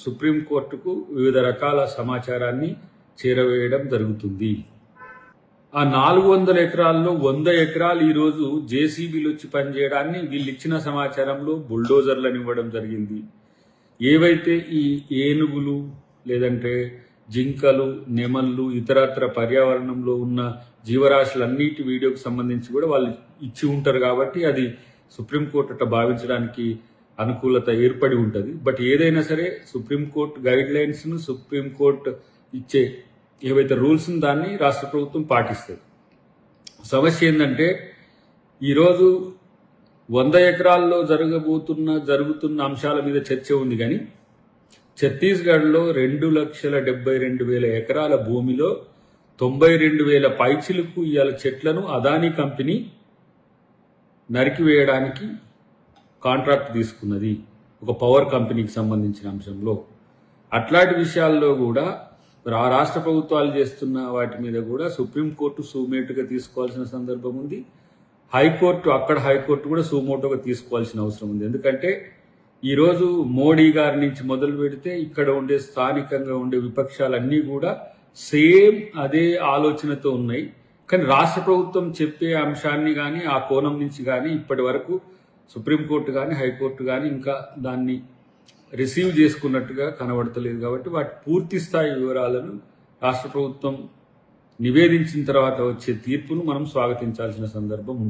సుప్రీంకోర్టుకు వివిధ రకాల సమాచారాన్ని చేరవేయడం జరుగుతుంది. ఆ 400 ఎకరాల్లో 100 ఎకరాలు ఈరోజు జేసీబీలు వచ్చి పనిచేయడాన్ని వీళ్ళు ఇచ్చిన సమాచారంలో బుల్డోజర్లను ఇవ్వడం జరిగింది. ఏవైతే ఈ ఏనుగులు లేదంటే జింకలు, నెమళ్ళు, ఇతరత్ర పర్యావరణంలో ఉన్న జీవరాశులన్నిటి వీడియోకి సంబంధించి కూడా వాళ్ళు ఇచ్చి ఉంటారు కాబట్టి అది సుప్రీంకోర్టు భావించడానికి అనుకూలత ఏర్పడి ఉంటుంది. బట్ ఏదైనా సరే సుప్రీంకోర్టు గైడ్ లైన్స్ ను, సుప్రీంకోర్టు ఇచ్చే ఏవైతే రూల్స్ దాన్ని రాష్ట్ర ప్రభుత్వం పాటిస్తుంది. సమస్య ఏంటంటే ఈరోజు 100 ఎకరాల్లో జరుగుతున్న అంశాల మీద చర్చ ఉంది. కానీ ఛత్తీస్గఢ్లో 2,72,000 ఎకరాల భూమిలో 92,000 పైచిలకు ఇవాళ చెట్లను అదానీ కంపెనీ నరికివేయడానికి కాంట్రాక్ట్ తీసుకున్నది, ఒక పవర్ కంపెనీకి సంబంధించిన అంశంలో. అట్లాంటి విషయాల్లో కూడా రాష్ట్ర ప్రభుత్వాలు చేస్తున్న వాటి మీద కూడా సుప్రీంకోర్టు సూమేటుగా తీసుకోవాల్సిన సందర్భం ఉంది. హైకోర్టు కూడా సూమోటోగా తీసుకోవాల్సిన అవసరం ఉంది. ఎందుకంటే ఈరోజు మోడీ గారి నుంచి మొదలు పెడితే ఇక్కడ ఉండే స్థానికంగా ఉండే విపక్షాలన్నీ కూడా సేమ్ అదే ఆలోచనతో ఉన్నాయి. కానీ రాష్ట్ర ప్రభుత్వం చెప్పే అంశాన్ని కానీ ఆ కోణం నుంచి కానీ ఇప్పటి వరకు సుప్రీంకోర్టు కానీ హైకోర్టు కానీ ఇంకా దాన్ని రిసీవ్ చేసుకున్నట్టుగా కనబడతలేదు. కాబట్టి వాటి పూర్తి స్థాయి వివరాలను రాష్ట్ర ప్రభుత్వం నివేదించిన తర్వాత వచ్చే తీర్పును మనం స్వాగతించాల్సిన సందర్భం ఉంటుంది.